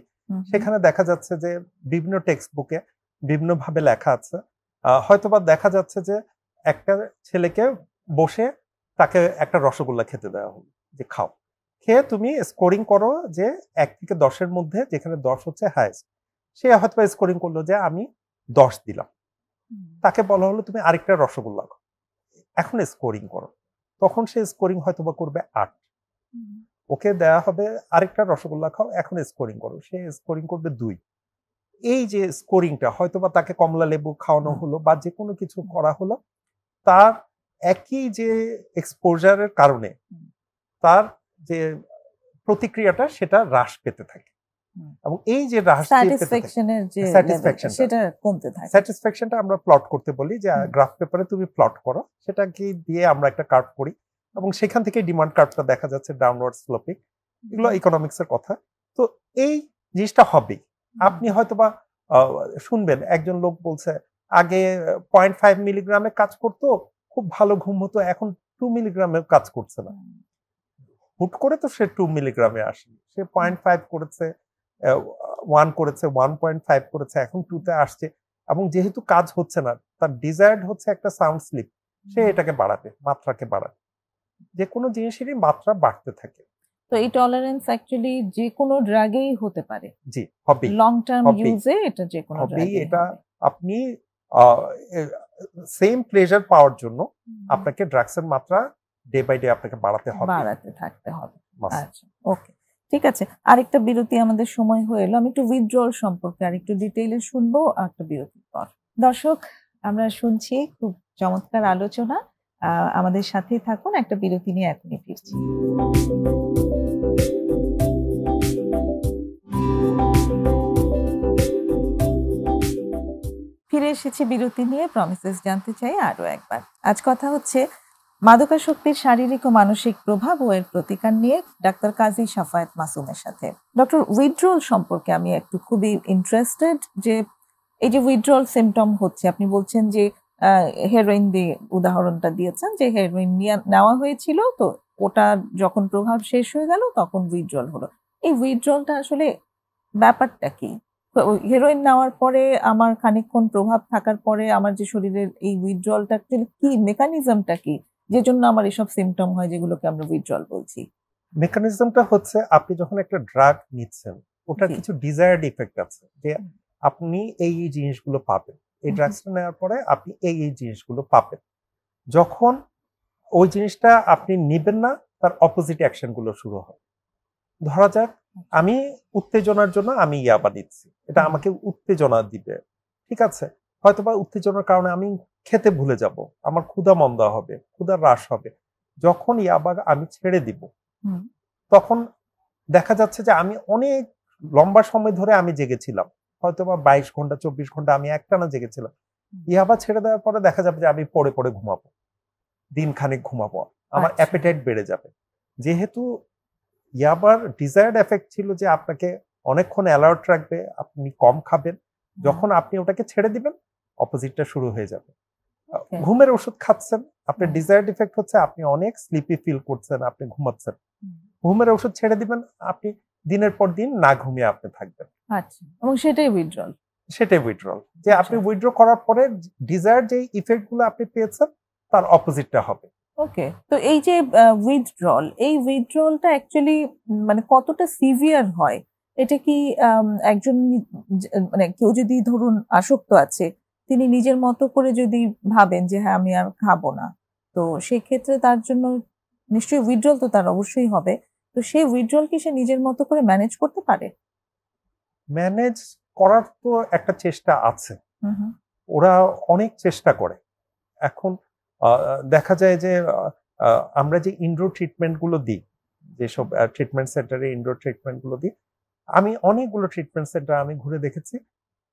সেখানে দেখা যাচ্ছে যে বিভিন্ন টেক্সট বুকে বিভিন্ন ভাবে লেখা আছে। হয়তোবা দেখা যাচ্ছে যে একটা ছেলেকে বসে তাকে একটা রসগোল্লা খেতে দেওয়া হলো, যে খাও, খেয়ে তুমি স্কোরিং করো যে 1 থেকে 10-এর মধ্যে, যেখানে 10 হচ্ছে হাইয়েস্ট। সে হয়তো স্কোরিং করলো যে আমি 10 দিলাম, তাকে বলা হলো তুমি আরেকটা রসগোল্লা এখন স্কোরিং করো, তখন সে স্কোরিং হয়তোবা করবে 8, ওকে দেয়া হবে আরেকটা রসগোল্লা খাও, এখন স্কোরিং করো, সে স্কোরিং করবে 2। এই যে স্কোরিংটা হয়তোবা তাকে কমলা লেবু খাওয়ানো হলো বা যে কোনো কিছু করা হলো, তার একই যে এক্সপোজারের কারণে তার যে প্রতিক্রিয়াটা সেটা হ্রাস পেতে থাকে, এবং এই যে স্যাটিসফ্যাকশনটা আমরা প্লট করতে বলি, যে গ্রাফ পেপারে তুমি প্লট করো, সেটাকে দিয়ে আমরা একটা কার্ভ করি, এবং সেখান থেকে ডিমান্ড কার্ভটা দেখা যাচ্ছে ডাউনওয়ার্ড স্লোপিং। এগুলো ইকোনমিক্স এর কথা। তো এই জিনিসটা হবে। আপনি হয়তোবা শুনবেন একজন লোক বলছে আগে 0.5 মিলিগ্রামে কাজ করতো, খুব ভালো ঘুম হতো, এখন 2 মিলিগ্রামে কাজ করছে না। হুট করে তো সে 2 মিলিগ্রামে আসেনি, সে 0.5 করেছে, 1 করেছে, 1.5 করেছে, এখন 2-তে আসছে, এবং যেহেতু কাজ হচ্ছে না, তার ডিজায়ার্ড হচ্ছে একটা সাউন্ড স্লিপ, সে এটাকে বাড়াবে, মাত্রাকে বাড়াবে। যে কোনো জিনিসেরই মাত্রা বাড়তে থাকে। তো এই টলারেন্স অ্যাকচুয়ালি যে কোনো ড্রাগেই হতে পারে। জি, হবে। লং টার্ম ইউজে এটা যে কোনো ড্রাগেই এটা আপনি সেম প্লেজার পাওয়ার জন্য আপনাকে ড্রাগসের মাত্রা ডে বাই ডে আপনাকে বাড়াতে থাকতে হবে। আচ্ছা, ওকে, ঠিক আছে। আরেকটা বিরতি, আমাদের সময় হয়ে এলো। আমি একটু উইথড্রল সম্পর্কে আরেকটু ডিটেইলে শুনবো একটা বিরতির পর। দর্শক, আমরা শুনছি খুব চমৎকার আলোচনা। আমাদের সাথেই থাকুন, একটা বিরতি নিয়ে এখনই ফিরছি। ফিরে এসেছি বিরতি নিয়ে। প্রমিসেস জানতে চাই আরো একবার। আজ কথা হচ্ছে মাদকাসক্তির শারীরিক ও মানসিক প্রভাব ও এর প্রতিকার নিয়ে ডাক্তার কাজী শাফায়েত মাসুমের সাথে। ডক্টর, উইথড্রল সম্পর্কে আমি একটু খুবই ইন্টারেস্টেড, যে এই যে উইথড্রল সিমটম হচ্ছে, আপনি বলছেন যে হেরোইন দিয়ে উদাহরণটা দিয়েছেন, যে হেরোইন নেওয়া হয়েছিল, তো ওটা যখন প্রভাব শেষ হয়ে গেল তখন উইথড্রল হলো। এই উইথড্রলটা আসলে ব্যাপারটা কি? হেরোইন নেওয়ার পরে আমার খানিকক্ষণ প্রভাব থাকার পরে আমার যে শরীরের এই উইথড্রলটা অ্যাকচুয়ালি কি, মেকানিজমটা কি, যে জন্য আমার এসব সিমটম হয় যেগুলোকে আমরা উইথড্রল বলছি? মেকানিজমটা হচ্ছে, আপনি যখন একটা ড্রাগ নিচ্ছেন ওটার জি। কিছু ডিজায়ার্ড ইফেক্ট আছে, যে আপনি এই জিনিসগুলো পাবেন, এই ড্রাগসটা নেওয়ার পরে আপনি এই জিনিসগুলো পাবেন। যখন ওই জিনিসটা আপনি নিবেন না, তার অপোজিট অ্যাকশন গুলো শুরু হয়। ধরা যাক আমি উত্তেজনার জন্য আমি ইয়াবা দিচ্ছি, এটা আমাকে উত্তেজনা দিবে, ঠিক আছে, হয়তোবা উত্তেজনার কারণে আমি খেতে ভুলে যাব, আমার ক্ষুধা মন্দা হবে, ক্ষুধা হ্রাস হবে। যখন ইয়াবা আমি ছেড়ে দিব, তখন দেখা যাচ্ছে যে আমি অনেক লম্বা সময় ধরে আমি জেগেছিলাম, হয়তোবা 22 ঘন্টা 24 ঘন্টা আমি একটানা জেগেছিলাম। ইয়াবা ছেড়ে দেওয়ার পরে দেখা যাবে যে আমি পড়ে পড়ে ঘুমাবো, দিন খানিক ঘুমাবো, আমার অ্যাপেটাইট বেড়ে যাবে। যেহেতু ইয়াবার ডিজায়ার্ড এফেক্ট ছিল যে আপনাকে অনেকক্ষণ অ্যালার্ট রাখবে, আপনি কম খাবেন, যখন আপনি ওটাকে ছেড়ে দিবেন অপোজিটটা শুরু হয়ে যাবে। ঘুমের ওষুধ খাচ্ছেন, আপনার ডিজায়ার্ড ইফেক্ট হচ্ছে আপনি অনেক স্লিপি ফিল করছেন, আপনি ঘুমাচ্ছেন। ঘুমের ওষুধ ছেড়ে দিবেন, আপনি দিনের পর দিন না ঘুমিয়ে আপনি থাকবেন। আচ্ছা, এবং সেটাই উইথড্রল। সেটাই উইথড্রল, যে আপনি উইথড্র করার পরে ডিজায়ার্ড যে ইফেক্ট গুলো আপনি পেয়েছেন তার অপোজিটটা হবে। ওকে, তো এই যে উইথড্রল, এই উইথড্রলটা অ্যাকচুয়ালি মানে কতটা সিভিয়ার হয়? এটা কি একজন মানে কেউ যদি ধরুন আসক্ত আছে, তিনি নিজের মতো করে যদি ভাবেন যে হ্যাঁ আমি আর খাবো না, তো সেক্ষেত্রে তার জন্য নিশ্চয়ই উইথড্রল তো তার অবশ্যই হবে। তো সেই উইথড্রল কি সে নিজের মতো করে ম্যানেজ করতে পারে? ম্যানেজ করার তো একটা চেষ্টা আছে, ওরা অনেক চেষ্টা করে। এখন দেখা যায় যে আমরা যে ইনডোর ট্রিটমেন্ট গুলো দিই, যেসব ট্রিটমেন্ট সেন্টারে ইনডোর ট্রিটমেন্ট গুলো দিই, আমি অনেকগুলো ট্রিটমেন্ট সেন্টার আমি ঘুরে দেখেছি,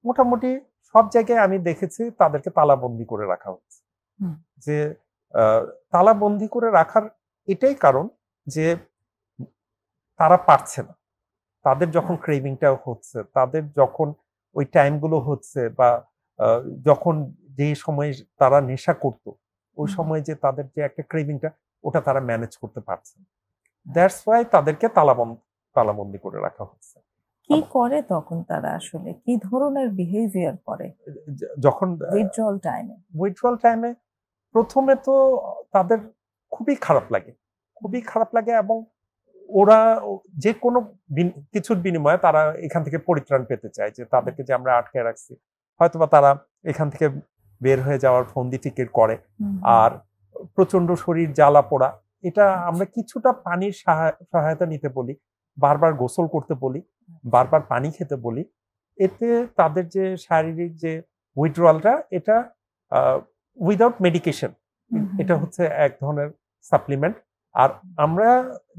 মোটামুটি সব জায়গায় আমি দেখেছি তাদেরকে তালাবন্দি করে রাখা হচ্ছে। যে তালাবন্দি করে রাখার এটাই কারণ যে তারা পারছে না, তাদের যখন ক্রেভিংটা হচ্ছে, তাদের যখন ওই টাইমগুলো হচ্ছে, বা যখন যে সময়ে তারা নেশা করতো ওই সময় যে তাদের যে একটা ক্রেভিংটা, ওটা তারা ম্যানেজ করতে পারছে। দ্যাটস ওয়াই তাদেরকে তালাবন্দি করে রাখা হচ্ছে। কি করে তখন তারা, আসলে কি ধরনের বিহেভিয়ার করে যখন উইথড্রল টাইমে? প্রথমে তো তাদের খুবই খারাপ লাগে, এবং ওরা যে কোনো কিছুর বিনিময়ে তারা এখান থেকে পরিত্রাণ পেতে চায়, যে তাদেরকে যে আমরা আটকে রাখছি, হয়তোবা তারা এখান থেকে বের হয়ে যাওয়ার ফন্দি ফিকির করে। আর প্রচন্ড শরীর জ্বালা পোড়া, এটা আমরা কিছুটা পানির সহায়তা নিতে বলি, বারবার গোসল করতে বলি, বারবার পানি খেতে বলি। এতে তাদের যে শারীরিক যে উইথড্রলটা, এটা উইদাউট মেডিকেশন, এটা হচ্ছে এক ধরনের সাপ্লিমেন্ট। আর আমরা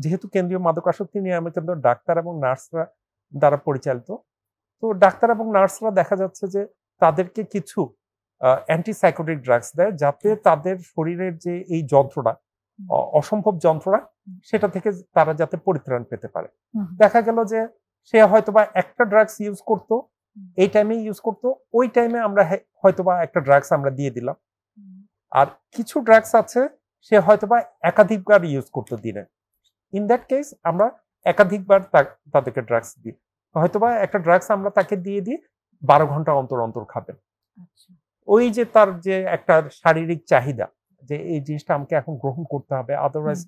যেহেতু কেন্দ্রীয় মাদকাসক্তি নিরাময় কেন্দ্র ডাক্তার এবং নার্সরা দ্বারা পরিচালিত, তো ডাক্তার এবং নার্সরা দেখা যাচ্ছে যে তাদেরকে কিছু অ্যান্টিসাইকোটিক ড্রাগস দেয়, যাতে তাদের শরীরের যে এই যন্ত্রণা, অসম্ভব যন্ত্রণা, সেটা থেকে তারা যাতে পরিত্রাণ পেতে পারে। দেখা গেল যে সে হয়তোবা একটা ড্রাগস ইউজ করতো, এই টাইমে ইউজ করতো, ওই টাইমে আমরা হয়তোবা একটা ড্রাগস আমরা দিয়ে দিলাম। আর কিছু ড্রাগস আছে সে হয়তোবা একাধিকবার ইউজ করতো দিনে, ইন দ্যাট কেস আমরা একাধিকবার তাদেরকে ড্রাগস দিই। হয়তোবা একটা ড্রাগস আমরা তাকে দিয়ে দিই 12 ঘন্টা অন্তর অন্তর খাবেন। ওই যে তার যে একটা শারীরিক চাহিদা, যে এই জিনিসটা আমাকে এখন গ্রহণ করতে হবে, আদারওয়াইজ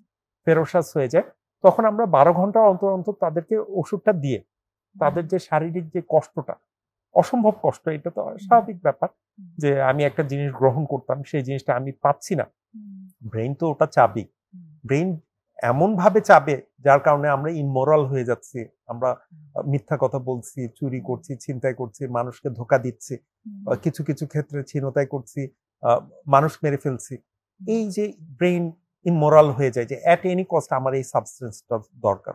ফেরোসাস হয়ে যায়, তখন আমরা 12 ঘন্টা অন্তর অন্তর তাদেরকে ওষুধটা দিয়ে তাদের যে শারীরিক যে কষ্টটা, অসম্ভব কষ্ট, এটা তো স্বাভাবিক ব্যাপার, যে আমি একটা জিনিস গ্রহণ করতাম, সেই জিনিসটা আমি পাচ্ছি না, ব্রেইন তো ওটা চাবি, ব্রেইন এমন ভাবে চাবে যার কারণে আমরা ইমোরাল হয়ে যাচ্ছি, আমরা মিথ্যা কথা বলছি, চুরি করছি, ছিনতাই করছি, মানুষকে ধোঁকা দিচ্ছি, কিছু কিছু ক্ষেত্রে ছিনতাই করছি, মানুষ মেরে ফেলছি। এই যে ব্রেইন ইমোরাল হয়ে যায় যে অ্যাট এনি কস্ট আমার এই সাবস্টেন্সটা দরকার।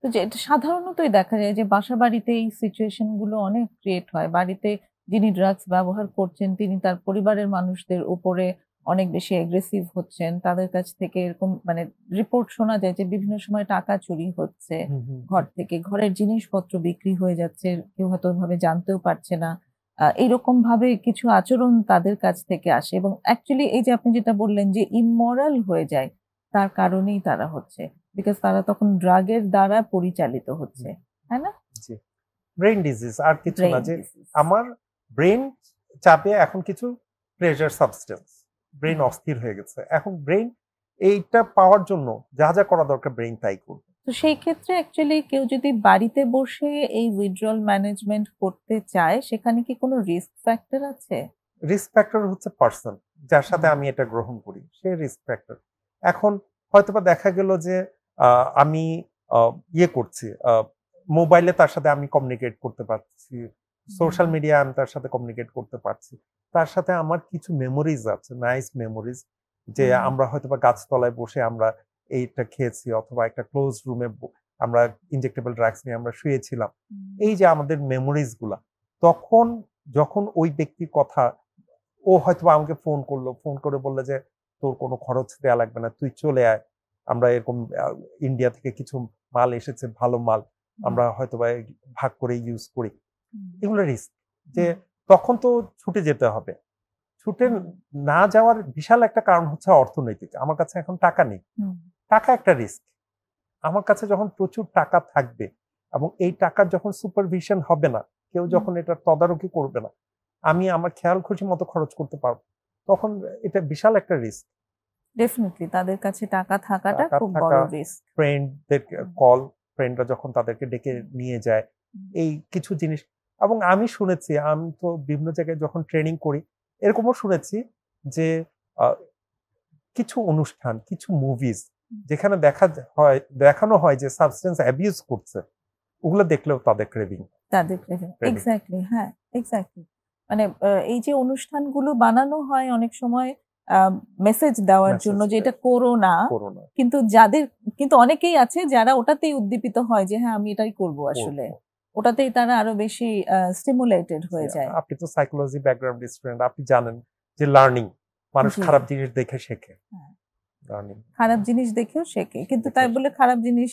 তো যে এটা সাধারণতই দেখা যায় যে বাসা বাড়িতে এই সিচুয়েশন গুলো অনেক ক্রিয়েট হয়। বাড়িতে যিনি ড্রাগস ব্যবহার করছেন তিনি তার পরিবারের মানুষদের উপরে অনেক বেশি এগ্রেসিভ হচ্ছেন। তাদের কাছ থেকে এরকম মানে রিপোর্ট শোনা যায় যে বিভিন্ন সময় টাকা চুরি হচ্ছে ঘর থেকে। ঘরের জিনিসপত্র বিক্রি হয়ে যাচ্ছে। কেউ হয়তো ওইভাবে জানতেও পারছে না। এইরকম ভাবে কিছু আচরণ তাদের কাছ থেকে আসে এবং অ্যাকচুয়ালি এই যে আপনি যেটা বললেন যে ইমমরাল হয়ে যায়, তার কারণেই তারা হচ্ছে। বিকজ তারা তখন ড্রাগের দ্বারা পরিচালিত হচ্ছে, তাই না? জি, ব্রেন ডিজিজ আর কিছু না, ব্রেইন যে ডিজিজ। আমার ব্রেন চাপে এখন কিছু প্রেশার সাবস্টেন্স, ব্রেন অস্থির হয়ে গেছে, এখন ব্রেন এইটা পাওয়ার জন্য যা যা করা দরকার ব্রেন তাই করবে। তো সেই ক্ষেত্রে অ্যাকচুয়ালি কেউ যদি বাড়িতে বসে এই উইথড্রল ম্যানেজমেন্ট করতে চায়, সেখানে কি কোনো রিস্ক ফ্যাক্টর আছে? রিস্ক ফ্যাক্টর হচ্ছে পার্সন যার সাথে আমি এটা গ্রহণ করি, সে রিস্ক ফ্যাক্টর। এখন হয়তোবা দেখা গেল যে আমি ইয়ে করছি, মোবাইলে তার সাথে আমি কমিউনিকেট করতে পারছি, সোশ্যাল মিডিয়া আমি তার সাথে কমিউনিকেট করতে পারছি, তার সাথে আমার কিছু মেমোরিজ আছে, নাইস মেমোরিজ, যে আমরা হয়তোবা গাছতলায় বসে আমরা এইটা খেয়েছি, অথবা একটা ক্লোজ রুমে আমরা ইনজেক্টেবল ড্রাগস নিয়ে আমরা শুয়েছিলাম। এই যে আমাদের মেমোরিজ গুলা, তখন যখন ওই ব্যক্তির কথা, ও হয়তো আমাকে ফোন করলো, ফোন করে বললো যে তোর কোনো খরচ দেওয়া লাগবে না, তুই চলে আয়, আমরা এরকম ইন্ডিয়া থেকে কিছু মাল এসেছে, ভালো মাল, আমরা হয়তো ভাগ করে ইউজ করি। এগুলো রিস্ক, যে তখন তো ছুটে যেতে হবে। ছুটে না যাওয়ার বিশাল একটা কারণ হচ্ছে অর্থনৈতিক। আমার কাছে এখন টাকা নেই, টাকা একটা রিস্ক। আমার কাছে যখন প্রচুর টাকা থাকবে এবং এই টাকার যখন সুপারভিশন হবে না, কেউ যখন এটা তদারকি করবে না, আমি আমার খেয়াল খুশি মতো খরচ করতে পারবো, তখন এটা বিশাল একটা রিস্ক। ডেফিনেটলি তাদের কাছে টাকা থাকাটা খুব বড় রিস্ক। ফ্রেন্ডদের কল, ফ্রেন্ডরা যখন তাদেরকে ডেকে নিয়ে যায়, এই কিছু জিনিস। এবং আমি শুনেছি, আমি তো বিভিন্ন জায়গায় যখন ট্রেনিং করি এরকমও শুনেছি যে কিছু অনুষ্ঠান, কিছু মুভিজ যেখানে দেখানো হয় যে সাবস্টেন্স অ্যাবিউজ করছে, ওগুলো দেখলেও তাদের ক্রেভিং। এক্স্যাক্টলি, হ্যাঁ এক্স্যাক্টলি। মানে এই যে অনুষ্ঠানগুলো বানানো হয় অনেক সময় মেসেজ দেওয়ার জন্য যে এটা করো না, কিন্তু অনেকেই আছে যারা ওটাতেই উদ্দীপিত হয় যে হ্যাঁ আমি এটাই করব, আসলে ওটাতেই তারা আরো বেশি স্টিমুলেটেড হয়ে যায়। আপনি তো সাইকোলজি ব্যাকগ্রাউন্ড স্টুডেন্ট, আপনি জানেন যে লার্নিং, মানুষ খারাপ জিনিস দেখে শেখে, খারাপ জিনিস দেখেও শেখে, কিন্তু তাই বলে খারাপ জিনিস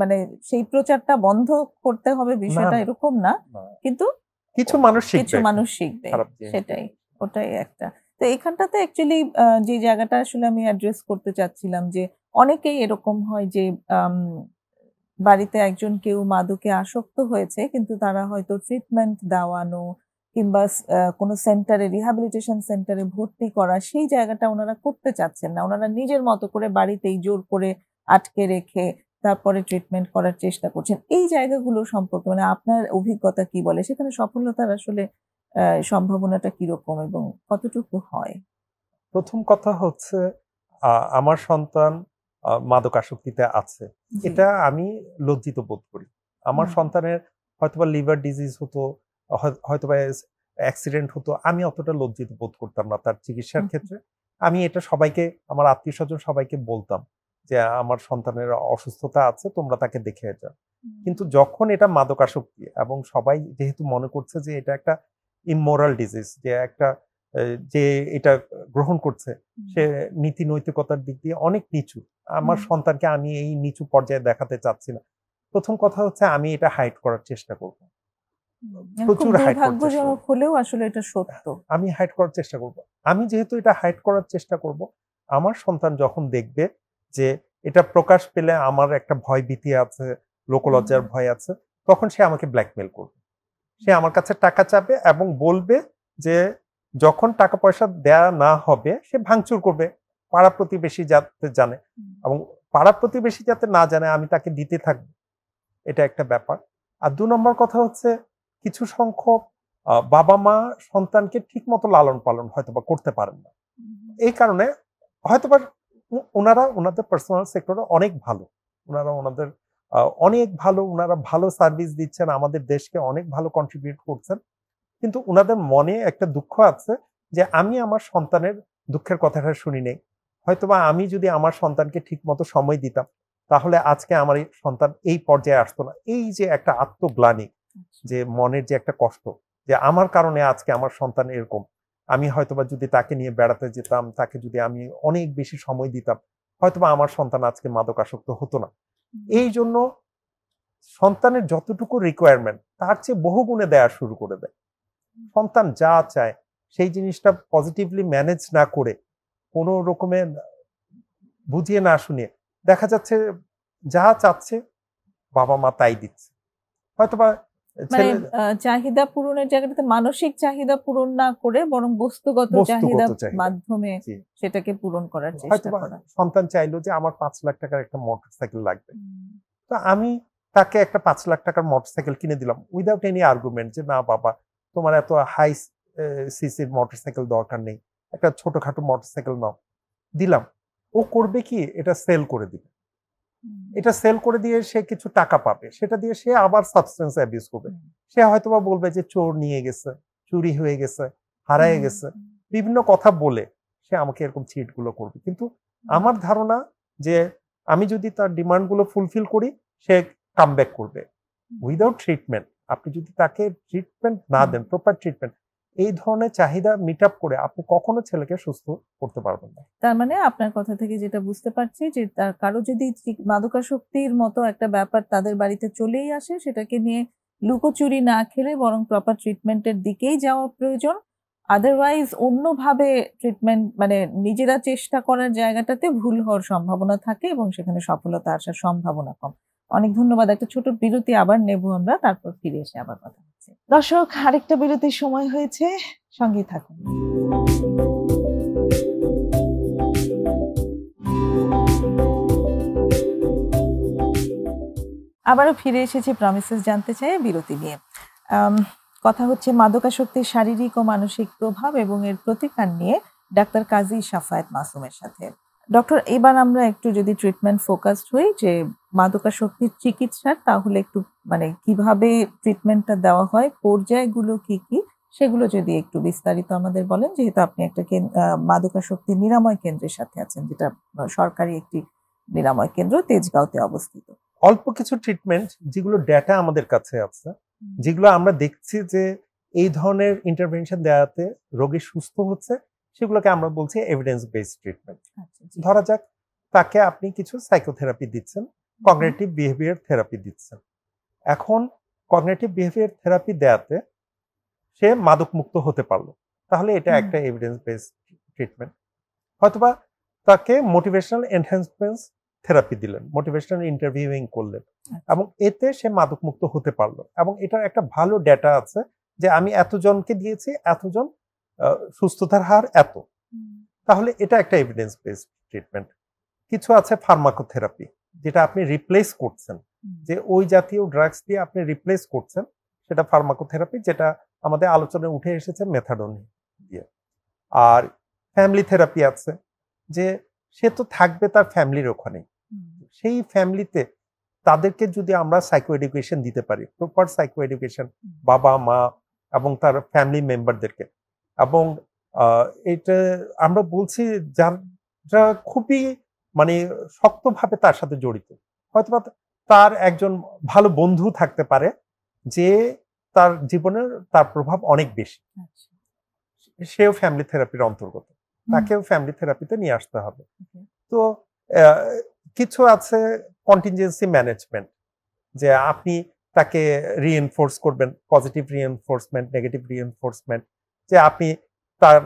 মানে সেই প্রচারটা বন্ধ করতে হবে বিষয়টা এরকম না, কিন্তু কিছু মানুষ শিখবে, সেটাই, ওটাই একটা। তো এখানটাতে অ্যাকচুয়ালি যে জায়গাটা আসলে আমি অ্যাড্রেস করতে চাচ্ছিলাম যে অনেকেই এরকম হয় যে বাড়িতে একজন কেউ মাদকে আসক্ত হয়েছে, কিন্তু তারা হয়তো ট্রিটমেন্ট দেওয়ানো কিংবা কোনো সেন্টারে, রিহ্যাবিলিটেশন সেন্টারে ভর্তি করা, সেই জায়গাটা ওনারা করতে চাচ্ছেন না। ওনারা নিজের মতো করে বাড়িতেই জোর করে আটকে রেখে তারপরে ট্রিটমেন্ট করার চেষ্টা করছেন। এই জায়গাগুলো সম্পর্কে মানে আপনার অভিজ্ঞতা কি বলে? সেখানে সফলতার আসলে সম্ভাবনাটা কিরকম এবং কতটুকু হয়? প্রথম কথা হচ্ছে, আমার সন্তান মাদকাসক্তিতে আছে, এটা আমি লজ্জিত বোধ করি। আমার সন্তানের হয়তোবা লিভার ডিজিজ হতো, হয়তোবা অ্যাক্সিডেন্ট হতো, আমি অতটা লজ্জিত বোধ করতাম না তার চিকিৎসার ক্ষেত্রে। আমি এটা সবাইকে, আমার আত্মীয় স্বজন সবাইকে বলতাম যে আমার সন্তানের অসুস্থতা আছে, তোমরা তাকে দেখে যাও। কিন্তু যখন এটা মাদকাসক্তি এবং সবাই যেহেতু মনে করছে যে এটা একটা ইমোরাল ডিজিজ, যে একটা যে এটা গ্রহণ করছে সে নীতি নৈতিকতার দিক দিয়ে অনেক নিচু, আমার সন্তানকে আমি এই নিচু পর্যায়ে দেখাতে চাচ্ছি না। প্রথম কথা হচ্ছে আমি এটা হাইড করার চেষ্টা করব, প্রচুর হাইড দুর্ভাগ্যজনক হলেও আসলে এটা সত্য। আমি হাইড করার চেষ্টা করব। আমি যেহেতু এটা হাইড করার চেষ্টা করব, আমার সন্তান যখন দেখবে যে এটা প্রকাশ পেলে আমার একটা ভয় ভীতি আছে, লোকলজ্জার ভয় আছে, তখন সে আমাকে ব্ল্যাকমেল করবে। সে আমার কাছে টাকা চাবে এবং বলবে যে যখন টাকা পয়সা দেয়া না হবে সে ভাঙচুর করবে, পাড়া প্রতিবেশী যাতে জানে, এবং পাড়া প্রতিবেশী যাতে না জানে আমি তাকে দিতে থাকবো, এটা একটা ব্যাপার। আর ২ নম্বর কথা হচ্ছে, কিছু সংখ্যক বাবা মা সন্তানকে ঠিক মতো লালন পালন হয়তোবা করতে পারেন না, এই কারণে হয়তোবা ওনারা ওনাদের পার্সোনাল সেক্টরে অনেক ভালো, ওনারা ওনাদের অনেক ভালো, ওনারা ভালো সার্ভিস দিচ্ছেন, আমাদের দেশকে অনেক ভালো কন্ট্রিবিউট করছেন, কিন্তু ওনাদের মনে একটা দুঃখ আছে যে আমি আমার সন্তানের দুঃখের কথাটা শুনি নেই। হয়তোবা আমি যদি আমার সন্তানকে ঠিক মতো সময় দিতাম, তাহলে আজকে আমার এই সন্তান এই পর্যায়ে আসতো না। এই যে একটা আত্মগ্লানি, যে মনের যে একটা কষ্ট, যে আমার কারণে আজকে আমার সন্তান এরকম, আমি হয়তোবা যদি তাকে নিয়ে বেড়াতে যেতাম, তাকে যদি আমি অনেক বেশি সময় দিতাম, হয়তোবা আমার সন্তান আজকে মাদকাসক্ত হতো না। এই জন্য সন্তানের যতটুকু রিকোয়ারমেন্ট তার চেয়ে বহুগুণে দেয়া শুরু করে দেয়। সন্তান যা চায় সেই জিনিসটা পজিটিভলি ম্যানেজ না করে, কোনো রকমের বুঝিয়ে না শুনিয়ে, দেখা যাচ্ছে যা চাচ্ছে বাবা মা তাই দিচ্ছে। হয়তোবা মানে চাহিদা পূরণের জায়গাটাতে মানসিক চাহিদা পূরণ না করে বরং বস্তুগত চাহিদার মাধ্যমে সেটাকে পূরণ করার চেষ্টা করা। সন্তান চাইলো যে আমার 5 লাখ টাকার একটা মোটরসাইকেল লাগবে, তো আমি তাকে একটা 5 লাখ টাকার মোটরসাইকেল কিনে দিলাম উইদাউট এনি আর্গুমেন্ট, যে না বাবা তোমার এত হাই সিসির মোটরসাইকেল দরকার নেই, একটা ছোটখাটো মোটরসাইকেল নাও, দিলাম। ও করবে কি, এটা সেল করে দিবে। এটা সেল করে দিয়ে সে কিছু টাকা পাবে, সেটা দিয়ে সে আবার সাবস্টেন্স অ্যাবিউজ করবে। সে হয়তোবা বলবে যে চোর নিয়ে গেছে, চুরি হয়ে গেছে, হারায় গেছে, বিভিন্ন কথা বলে সে আমাকে এরকম চিট গুলো করবে। কিন্তু আমার ধারণা যে আমি যদি তার ডিমান্ড গুলো ফুলফিল করি, সে কামব্যাক করবে উইদাউট ট্রিটমেন্ট। আপনি যদি তাকে ট্রিটমেন্ট না দেন, প্রপার ট্রিটমেন্ট, এই ধরনের চাহিদা মিট আপ করে আপনি কখনো ছেলেকে সুস্থ করতে পারবেন না। তার মানে আপনার কথা থেকে যেটা বুঝতে পারছি যে তার কারো যদি মাদকাসক্তির মতো একটা ব্যাপার তাদের বাড়িতে চলেই আসে, সেটাকে নিয়ে লুকোচুরি না খেলে বরং প্রপার ট্রিটমেন্টের দিকেই যাওয়া প্রয়োজন। আদারওয়াইজ অন্যভাবে ট্রিটমেন্ট মানে নিজেরা চেষ্টা করার জায়গাটাতে ভুল হওয়ার সম্ভাবনা থাকে এবং সেখানে সফলতা আসার সম্ভাবনা কম। অনেক ধন্যবাদ। একটা ছোট বিরতি আবার নেব আমরা, তারপর ফিরে এসে আবার কথা হচ্ছে। দর্শক, আরেকটা বিরতির সময় হয়েছে, সঙ্গেই থাকুন। আবারও ফিরে এসেছি প্রমিসেস জানতে চাই বিরতি নিয়ে। কথা হচ্ছে মাদকাসক্তির শারীরিক ও মানসিক প্রভাব এবং এর প্রতিকার নিয়ে ডাক্তার কাজী সাফায়েত মাসুমের সাথে। ডক্টর, এবার আমরা একটু যদি ট্রিটমেন্ট ফোকাসড হই, যে মাদকাসক্তির চিকিৎসার, তাহলে একটু মানে কিভাবে ট্রিটমেন্টটা দেওয়া হয়, পর্যায়গুলো কি কি, সেগুলো যদি একটু বিস্তারিত আমাদের বলেন, যেহেতু আপনি একটা মাদকাসক্তি নিরাময় কেন্দ্রের সাথে আছেন, যেটা সরকারি একটি নিরাময় কেন্দ্র, তেজগাঁওতে অবস্থিত। অল্প কিছু ট্রিটমেন্ট যেগুলো ডেটা আমাদের কাছে আছে, যেগুলো আমরা দেখছি যে এই ধরনের ইন্টারভেনশন দেওয়াতে রোগী সুস্থ হচ্ছে, সেগুলোকে আমরা বলছি এভিডেন্স বেসড ট্রিটমেন্ট। ধরা যাক তাকে আপনি কিছু সাইকোথেরাপি দিচ্ছেন, কগনিটিভ বিহেভিয়ার থেরাপি দিচ্ছেন। এখন কগনিটিভ বিহেভিয়ার থেরাপি দেওয়াতে সে মাদক মুক্ত হতে পারলো, তাহলে এটা একটা এভিডেন্স বেসড ট্রিটমেন্ট। হয়তোবা তাকে মোটিভেশনাল এনহ্যান্সমেন্ট থেরাপি দিলেন, মোটিভেশনাল ইন্টারভিউইং করলেন, এবং এতে সে মাদক মুক্ত হতে পারলো, এবং এটার একটা ভালো ডেটা আছে যে আমি এতজনকে দিয়েছি, এতজন সুস্থতার হার এত, তাহলে এটা একটা এভিডেন্স বেসড ট্রিটমেন্ট। কিছু আছে ফার্মাকোথেরাপি, যেটা আপনি রিপ্লেস করছেন, যে ওই জাতীয় ড্রাগস দিয়ে আপনি রিপ্লেস করছেন, সেটা ফার্মাকোথেরাপি, যেটা আমাদের আলোচনায় উঠে এসেছে মেথাডন দিয়ে। আর ফ্যামিলি থেরাপি আছে, যে সে তো থাকবে তার ফ্যামিলির ওখানে, সেই ফ্যামিলিতে তাদেরকে যদি আমরা সাইকো এডুকেশন দিতে পারি, প্রপার সাইকো এডুকেশন, বাবা মা এবং তার ফ্যামিলি মেম্বারদেরকে, এবং এটা আমরা বলছি যারা খুবই মানে শক্তভাবে তার সাথে জড়িত, হয়তো তার একজন ভালো বন্ধু থাকতে পারে যে তার জীবনের তার প্রভাব অনেক বেশি, সেও ফ্যামিলি থেরাপির অন্তর্গত, তাকেও ফ্যামিলি থেরাপিতে নিয়ে আসতে হবে। তো কিছু আছে কন্টিনজেন্সি ম্যানেজমেন্ট, যে আপনি তাকে রিএনফোর্স করবেন, পজিটিভ রিএনফোর্সমেন্ট, নেগেটিভ রিএনফোর্সমেন্ট, যে আপনি তার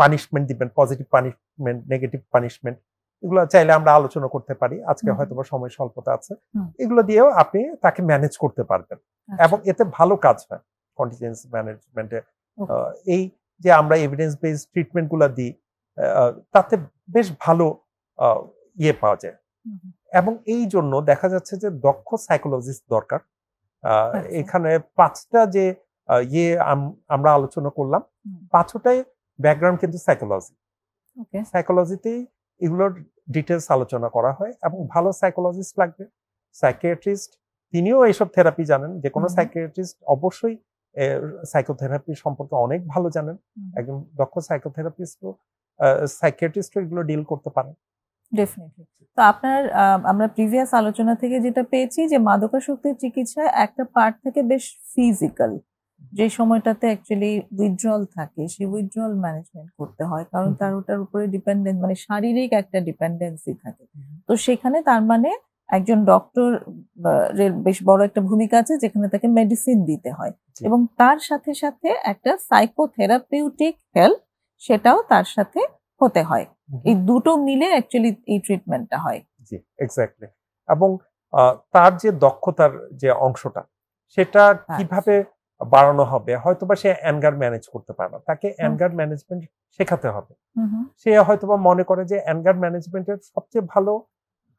পানিশমেন্ট দিবেন, পজিটিভ পানিশমেন্ট, নেগেটিভ পানিশমেন্ট, এগুলো চাইলে আমরা আলোচনা করতে পারি, আজকে হয়তো সময় স্বল্পতা আছে, এগুলো দিয়েও আপনি তাকে ম্যানেজ করতে পারবেন, এবং এতে ভালো কাজ হয় কন্টিনজেন্সি ম্যানেজমেন্টে। এই যে আমরা এভিডেন্স বেসড ট্রিটমেন্ট গুলা দিই, তাতে বেশ ভালো ইয়ে পাওয়া যায়, এবং এই জন্য দেখা যাচ্ছে যে দক্ষ সাইকোলজিস্ট দরকার। এখানে 5টা যে ইয়ে আমরা আলোচনা করলাম, 5টাই ব্যাকগ্রাউন্ড কিন্তু সাইকোলজি। সাইকোলজিতেই এগুলোর ডিটেলস আলোচনা করা হয় এবং ভালো সাইকোলজিস্ট লাগবে, সাইকিয়াট্রিস্ট, তিনিও এইসব থেরাপি জানেন। যে কোনো সাইকিয়াট্রিস্ট অবশ্যই সাইকোথেরাপি সম্পর্কে অনেক ভালো জানেন। একজন দক্ষ সাইকোথেরাপিস্টও সাইকিয়াট্রিস্টও এগুলো ডিল করতে পারেন। ডেফিনেটলি। তো আপনার আমরা প্রিভিয়াস আলোচনা থেকে যেটা পেয়েছি যে মাদকাসক্তির চিকিৎসা একটা পার্ট থেকে বেশ ফিজিক্যাল, যে সময়টাতে অ্যাকচুয়ালি উইথড্রল থাকে, সেই উইথড্রল ম্যানেজমেন্ট করতে হয়, কারণ তার ওটার উপরে ডিপেন্ডেন্ট, মানে শারীরিক একটা ডিপেন্ডেন্সি থাকে। তো সেখানে তার মানে একজন ডক্টর বেশ বড় একটা ভূমিকা আছে, যেখানে তাকে মেডিসিন দিতে হয় এবং তার সাথে সাথে একটা সাইকোথেরাপিউটিক হেল্প সেটাও তার সাথে হতে হয়। এই দুটো মিলে অ্যাকচুয়ালি এই ট্রিটমেন্টটা হয়। জি, এক্স্যাক্টলি। এবং তার যে দক্ষতার যে অংশটা সেটা কিভাবে বাড়ানো হবে, হয়তোবা সে অ্যাঙ্গার ম্যানেজ করতে পারে না, তাকে অ্যাঙ্গার ম্যানেজমেন্ট শেখাতে হবে। সে হয়তোবা মনে করে যে অ্যাঙ্গার ম্যানেজমেন্টের সবচেয়ে ভালো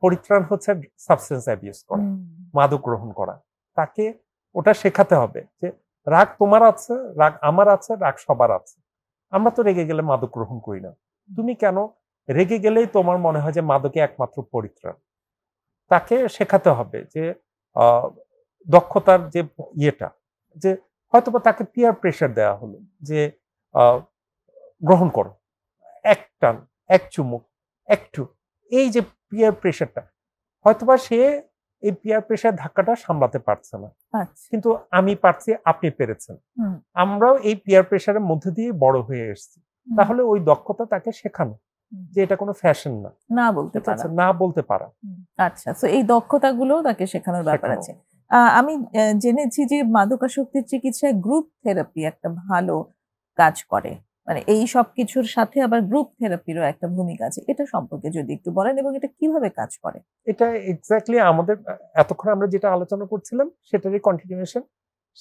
পরিত্রাণ হচ্ছে সাবস্টেন্স অ্যাবিউজ করা, মাদক গ্রহণ করা। তাকে ওটা শেখাতে হবে যে রাগ তোমার আছে, রাগ আমার আছে, রাগ সবার আছে। আমরা তো রেগে গেলে মাদক গ্রহণ করি না, তুমি কেন রেগে গেলেই তোমার মনে হয় যে মাদকে একমাত্র পরিত্রাণ? তাকে শেখাতে হবে যে দক্ষতার যে ইয়েটা, যে হয়তোবা তাকে পিয়ার প্রেশার দেওয়া হলো যে গ্রহণ করো, এক টান, এক চুমুক, একটু, এই যে পিয়ার প্রেশারটা, হয়তোবা সে এই পিয়ার প্রেশার ধাক্কাটা সামলাতে পারছে না, কিন্তু আমি পারছি, আপনি পেরেছেন। আমরাও এই পিয়ার প্রেশারের মধ্যে দিয়ে বড় হয়ে এসেছি। তাহলে ওই দক্ষতা তাকে শেখানো যে এটা কোনো ফ্যাশন না, না বলতে পারা। আচ্ছা, তো এই দক্ষতাগুলো তাকে শেখানোর ব্যাপার আছে। আমি জেনেছি যে মাদকাসক্তির চিকিৎসায় গ্রুপ থেরাপি একটা ভালো কাজ করে, মানে এই সব কিছুর সাথে আবার গ্রুপ থেরাপিরও একটা ভূমিকা আছে। এটা সম্পর্কে যদি একটু বলেন এবং এটা কিভাবে কাজ করে। এটা এক্স্যাক্টলি আমাদের এতক্ষণ আমরা যেটা আলোচনা করছিলাম সেটারই কন্টিনিউশন।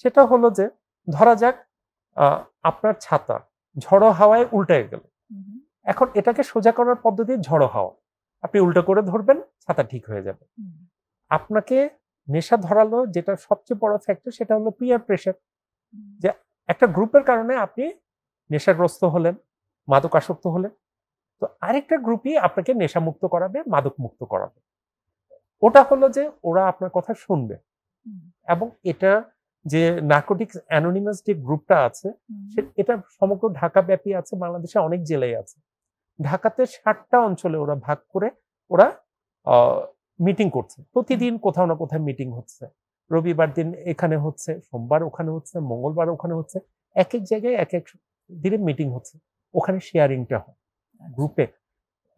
সেটা হলো যে ধরা যাক আপনার ছাতা ঝড়ো হাওয়ায় উল্টে গেল। এখন এটাকে সোজা করার পদ্ধতি ঝড়ো হাওয়া, আপনি উল্টো করে ধরবেন, ছাতা ঠিক হয়ে যাবে। আপনাকে নেশা ধরালো যেটা সবচেয়ে বড় ফ্যাক্টর, সেটা হলো পিয়ার প্রেশার, যে একটা গ্রুপের কারণে আপনি নেশাগ্রস্ত হলেন, মাদকাসক্ত হলেন, তো আরেকটা গ্রুপই আপনাকে নেশামুক্ত করাবে, মাদক মুক্ত করাবে। ওটা হলো যে ওরা আপনার কথা শুনবে। এবং এটা যে নার্কোটিক্স অ্যানোনিমাস যে গ্রুপটা আছে, এটা সমগ্র ঢাকা ব্যাপী আছে, বাংলাদেশে অনেক জেলায় আছে। ঢাকাতে 7টা অঞ্চলে ওরা ভাগ করে ওরা মিটিং করছে, প্রতিদিন কোথাও না কোথাও মিটিং হচ্ছে। রবিবার দিন এখানে হচ্ছে, সোমবার ওখানে হচ্ছে, মঙ্গলবার ওখানে হচ্ছে, এক এক জায়গায় এক এক দিনে মিটিং হচ্ছে। ওখানে শেয়ারিংটা হয়, গ্রুপে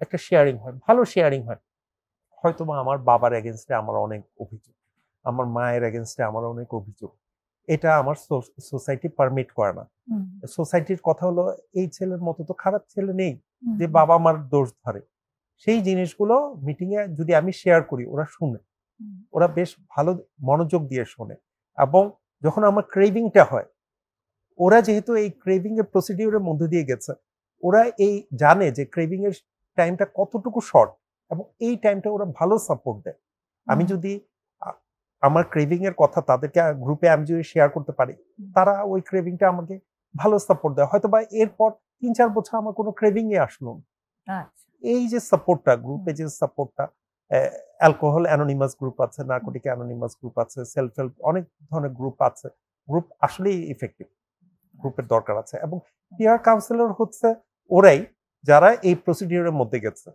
একটা শেয়ারিং হয়, ভালো শেয়ারিং হয়। হয়তো বা আমার বাবার এগেনস্টে আমার অনেক অভিযোগ, আমার মায়ের এগেনস্টে আমার অনেক অভিযোগ, এটা আমার সোসাইটি পারমিট করে না। সোসাইটির কথা হলো এই ছেলের মতো তো খারাপ ছেলে নেই যে বাবা মার দোষ ধরে। সেই জিনিসগুলো মিটিং এ যদি আমি শেয়ার করি, ওরা শুনে, ওরা বেশ ভালো মনোযোগ দিয়ে শোনে। এবং যখন আমার ক্রেভিংটা হয়, ওরা যেহেতু এই ক্রেভিং এর প্রসিডিউরের মধ্যে দিয়ে গেছে, ওরা এই জানে যে ক্রেভিং এর টাইমটা কতটুকু শর্ট, এবং এই টাইমটা ওরা ভালো সাপোর্ট দেয়। আমি যদি আমার ক্রেভিং এর কথা তাদেরকে গ্রুপে আমি যদি শেয়ার করতে পারি, তারা ওই ক্রেভিংটা আমাকে ভালো সাপোর্ট দেয়। হয়তো বা এরপর 3-4 বছর আমার কোনো ক্রেভিং এ আসলো না। এই যে সাপোর্টটা, গ্রুপে যে সাপোর্টটা, অ্যালকোহল অ্যানোনিমাস গ্রুপ আছে, নার্কোটিক অ্যানোনিমাস গ্রুপ আছে, সেলফ হেল্প অনেক ধরনের গ্রুপ আছে। গ্রুপ আসলেই ইফেক্টিভ, গ্রুপের দরকার আছে। এবং পিয়ার কাউন্সিলর হচ্ছে ওরাই যারা এই প্রসিডিউরের মধ্যে গেছে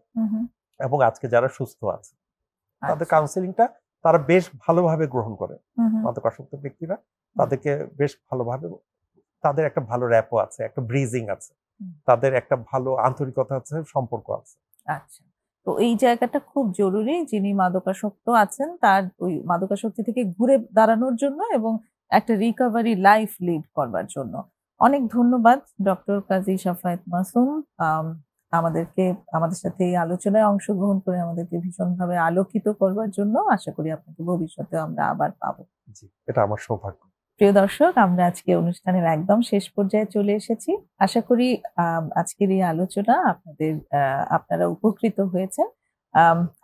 এবং আজকে যারা সুস্থ আছে, তাদের কাউন্সিলিংটা তারা বেশ ভালোভাবে গ্রহণ করে। মাদকাসক্ত ব্যক্তিরা তাদেরকে বেশ ভালোভাবে, তাদের একটা ভালো র্যাপও আছে, একটা ব্রিজিং আছে, তাদের একটা ভালো আন্তরিকতা আছে, সম্পর্ক আছে। আচ্ছা, তো এই জায়গাটা খুব জরুরি, যিনি মাদকাসক্ত আছেন তার ওই মাদকাসক্তি থেকে ঘুরে দাঁড়ানোর জন্য এবং একটা রিকভারি লাইফ লিড করবার জন্য। অনেক ধন্যবাদ ডক্টর কাজী শাফায়েত মাসুম, আমাদের সাথে এই আলোচনায় অংশগ্রহণ করে আমাদেরকে ভীষণভাবে আলোকিত করবার জন্য। আশা করি আপনাকে ভবিষ্যতে আমরা আবার পাবো। জি, এটা আমার সৌভাগ্য। প্রিয় দর্শক, আমরা আজকে অনুষ্ঠানের একদম শেষ পর্যায়ে চলে এসেছি। আশা করি আজকের এই আলোচনা আপনারা উপকৃত হয়েছেন।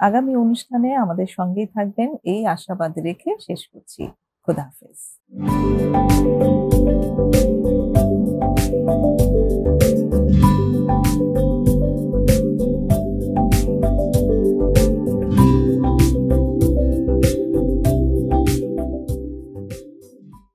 আগামী অনুষ্ঠানে আমাদের সঙ্গেই থাকবেন এই আশাবাদ রেখে শেষ করছি। খোদা হাফেজ।